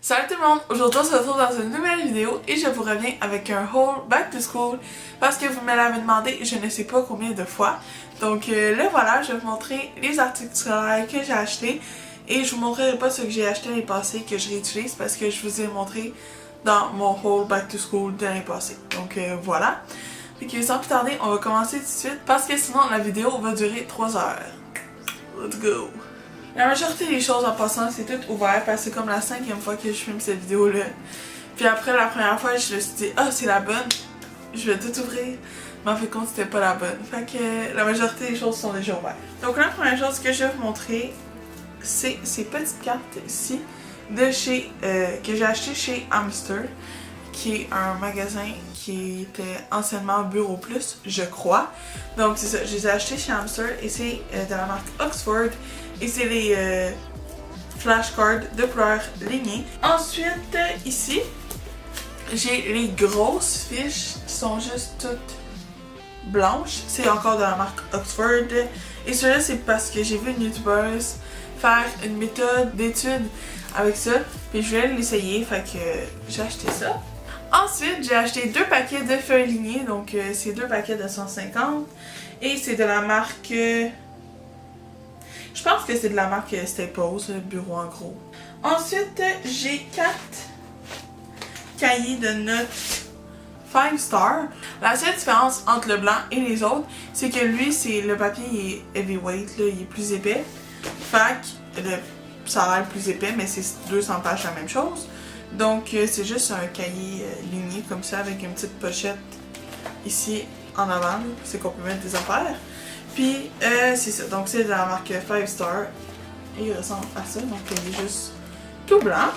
Salut tout le monde! Aujourd'hui on se retrouve dans une nouvelle vidéo et je vous reviens avec un haul back to school parce que vous me l'avez demandé je ne sais pas combien de fois. Donc là voilà, je vais vous montrer les articles scolaires que j'ai achetés et je vous montrerai pas ce que j'ai acheté l'année passée que je réutilise parce que je vous ai montré dans mon haul back to school de l'année passée. Donc voilà. Fait que sans plus tarder, on va commencer tout de suite parce que sinon la vidéo va durer 3 heures. Let's go! La majorité des choses en passant, c'est tout ouvert parce que c'est comme la 5e fois que je filme cette vidéo-là. Puis après, la première fois, je me suis dit, ah, c'est la bonne, je vais tout ouvrir. Mais en fait, compte, c'était pas la bonne. Fait que la majorité des choses sont déjà ouvertes. Donc, la première chose que je vais vous montrer, c'est ces petites cartes ici de chez que j'ai acheté chez Hamster, qui est un magasin qui était anciennement Bureau Plus, je crois. Donc c'est ça, je les ai achetés chez Hamster et c'est de la marque Oxford et c'est les flashcards de couleur lignée. Ensuite, ici, j'ai les grosses fiches qui sont juste toutes blanches. C'est encore de la marque Oxford. Et cela c'est parce que j'ai vu une youtubeuse faire une méthode d'étude avec ça. Puis je voulais l'essayer, fait que j'ai acheté ça. Ensuite, j'ai acheté 2 paquets de feuilles lignées, donc c'est 2 paquets de 150 et c'est de la marque, je pense que c'est de la marque Staples, Bureau en gros. Ensuite, j'ai 4 cahiers de notes 5 star. La seule différence entre le blanc et les autres, c'est que lui, le papier il est heavyweight, là, il est plus épais. Fait que ça a l'air plus épais, mais c'est 200 pages la même chose. Donc c'est juste un cahier ligné comme ça avec une petite pochette ici en avant, c'est qu'on peut mettre des affaires. Puis c'est ça, donc c'est de la marque 5 Star et il ressemble à ça, donc il est juste tout blanc.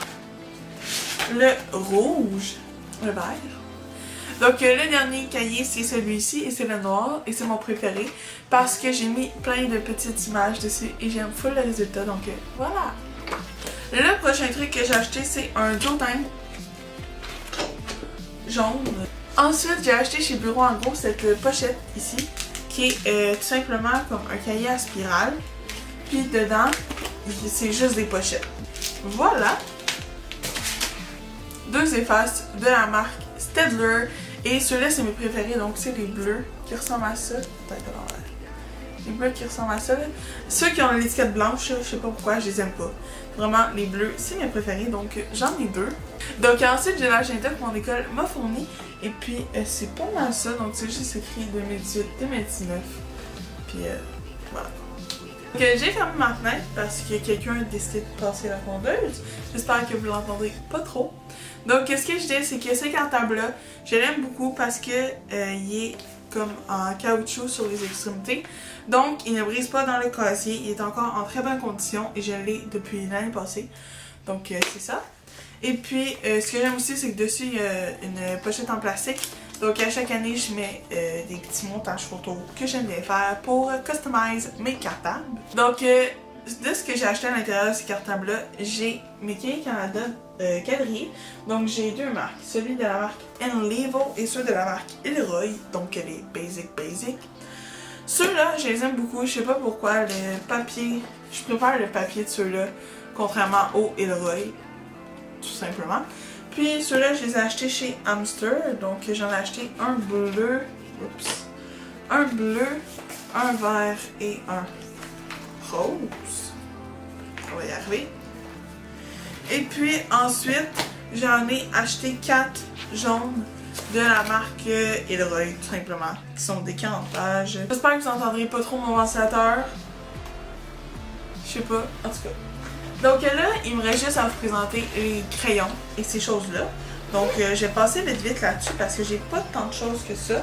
Le rouge, le vert. Donc le dernier cahier c'est celui-ci et c'est le noir et c'est mon préféré parce que j'ai mis plein de petites images dessus et j'aime full le résultat, donc voilà. Le prochain truc que j'ai acheté, c'est un Joe-Time jaune. Ensuite, j'ai acheté chez Bureau en gros cette pochette ici, qui est tout simplement comme un cahier à spirale. Puis dedans, c'est juste des pochettes. Voilà. 2 effaces de la marque Staedtler. Et ceux-là, c'est mes préférés, donc c'est les bleus qui ressemblent à ça. Peut-être à l'envers. Les bleus qui ressemblent à ça. Là. Ceux qui ont l'étiquette blanche, je sais pas pourquoi, je les aime pas. Vraiment, les bleus, c'est mes préférés, donc j'en ai 2. Donc ensuite, j'ai l'agenda que mon école m'a fourni. Et puis, c'est pas mal ça. Donc c'est juste écrit 2018-2019. Puis voilà. Donc j'ai fermé ma fenêtre parce que quelqu'un a décidé de passer la tondeuse. J'espère que vous l'entendrez pas trop. Donc ce que je dis, c'est que ce cartable-là, je l'aime beaucoup parce que il est comme en caoutchouc sur les extrémités. Donc, il ne brise pas dans le casier. Il est encore en très bonne condition et je l'ai depuis l'année passée. Donc, c'est ça. Et puis, ce que j'aime aussi, c'est que dessus, il y a une pochette en plastique. Donc, à chaque année, je mets des petits montages photos que j'aime bien faire pour customiser mes cartables. Donc, de ce que j'ai acheté à l'intérieur de ces cartables-là, j'ai mes cahiers Canada quadrillés. Donc j'ai 2 marques, celui de la marque Enlevo et celui de la marque Ilroy, donc les basic. Ceux-là, je les aime beaucoup, je sais pas pourquoi, le papier, je préfère le papier de ceux-là, contrairement au Ilroy, tout simplement. Puis ceux-là, je les ai achetés chez Hamster, donc j'en ai acheté un bleu, un vert et un rose. On va y arriver. Et puis ensuite, j'en ai acheté 4 jaunes de la marque Ilroy, tout simplement, qui sont des 40 pages. J'espère que vous n'entendrez pas trop mon ventilateur. Je sais pas, en tout cas. Donc là, il me reste juste à vous présenter les crayons et ces choses-là. Donc je vais passer vite là-dessus parce que j'ai pas tant de choses que ça.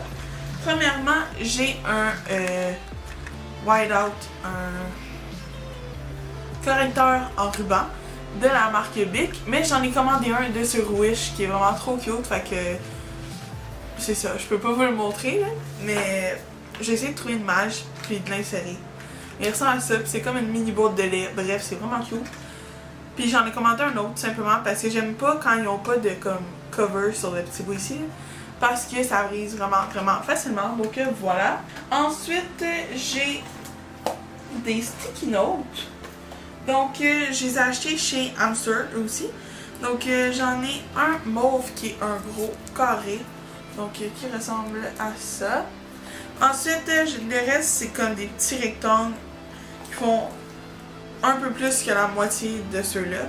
Premièrement, j'ai un whiteout, un correcteur en ruban de la marque Bic, mais j'en ai commandé un de sur Wish qui est vraiment trop cute, fait que c'est ça, je peux pas vous le montrer là, mais j'ai essayé de trouver une image puis de l'insérer. Il ressemble à ça, puis c'est comme une mini boîte de lait, bref, c'est vraiment cute. Puis j'en ai commandé un autre tout simplement parce que j'aime pas quand ils ont pas de comme cover sur le petit bout ici, parce que ça brise vraiment facilement, donc voilà. Ensuite, j'ai des sticky notes. Donc, je les ai achetés chez Hamster aussi. Donc j'en ai un mauve qui est un gros carré, donc qui ressemble à ça. Ensuite, le reste c'est comme des petits rectangles qui font un peu plus que la moitié de ceux-là.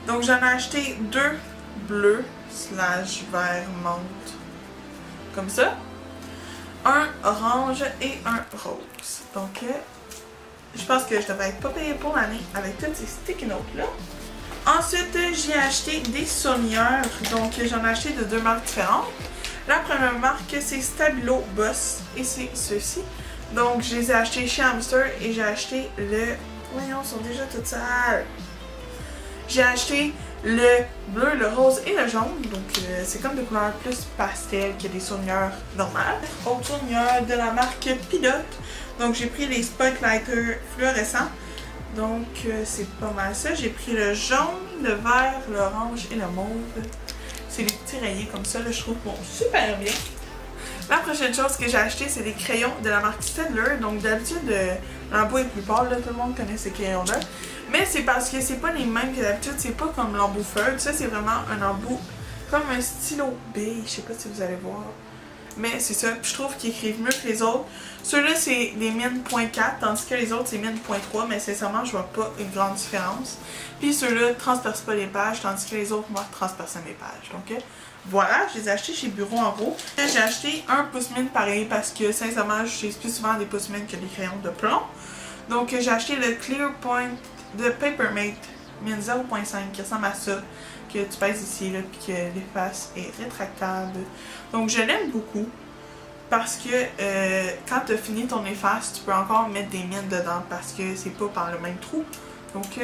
Donc j'en ai acheté 2 bleus slash vert menthe, comme ça. Un orange et un rose. Donc je pense que je devrais être pas payée pour l'année avec toutes ces sticky notes-là. Ensuite, j'ai acheté des saunières. Donc j'en ai acheté de 2 marques différentes. La première marque, c'est Stabilo Boss et c'est ceux-ci. Donc je les ai achetés chez Hamster et j'ai acheté le... Voyons, ils sont déjà toutes sales. J'ai acheté le bleu, le rose et le jaune. Donc c'est comme des couleurs plus pastel que des saunières normales. Autre saunière de la marque Pilote. Donc j'ai pris les Spotlighter fluorescents. Donc c'est pas mal ça. J'ai pris le jaune, le vert, l'orange et le mauve. C'est des petits rayés comme ça, là, je trouve bon super bien. La prochaine chose que j'ai acheté, c'est des crayons de la marque Staedtler. Donc d'habitude, l'embout est plus pâle, là, tout le monde connaît ces crayons-là. Mais c'est parce que c'est pas les mêmes que d'habitude, c'est pas comme l'embout feuille. Ça, c'est vraiment un embout comme un stylo beige, je sais pas si vous allez voir. Mais c'est ça, je trouve qu'ils écrivent mieux que les autres. Ceux-là, c'est des mines .4, tandis que les autres, c'est mines .3, mais sincèrement, je vois pas une grande différence. Puis ceux-là transpercent pas les pages, tandis que les autres, moi, transpercent mes pages. Donc voilà, je les ai achetés chez Bureau en gros. J'ai acheté un pouce-mine pareil parce que sincèrement, j'utilise plus souvent des pouce-mines que des crayons de plomb. Donc j'ai acheté le Clear Point de Papermate mine 0.5 qui ressemble à ça. Que tu pèses ici, là, puis que l'efface est rétractable. Donc je l'aime beaucoup parce que quand tu as fini ton efface, tu peux encore mettre des mines dedans parce que c'est pas par le même trou. Donc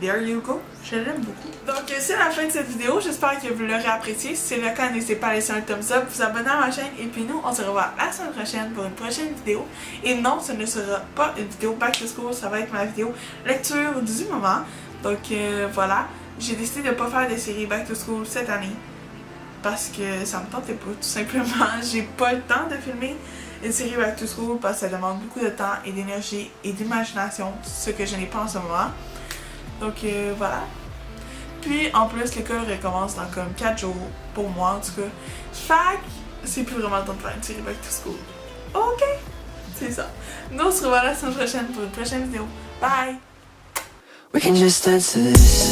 there you go, je l'aime beaucoup. Donc c'est la fin de cette vidéo, j'espère que vous l'aurez apprécié. Si c'est le cas, n'hésitez pas à laisser un thumbs up, vous abonner à ma chaîne et puis nous on se revoit la semaine prochaine pour une prochaine vidéo. Et non, ce ne sera pas une vidéo back to school, ça va être ma vidéo lecture du moment. Donc voilà. J'ai décidé de ne pas faire de série Back to School cette année parce que ça me tentait pas, tout simplement. J'ai pas le temps de filmer une série Back to School parce que ça demande beaucoup de temps et d'énergie et d'imagination, ce que je n'ai pas en ce moment. Donc voilà. Puis en plus, l'école recommence dans comme 4 jours pour moi en tout cas. Fait que c'est plus vraiment le temps de faire une série Back to School. Ok, c'est ça. Nous on se revoit la semaine prochaine pour une prochaine vidéo. Bye! We can just dance to this.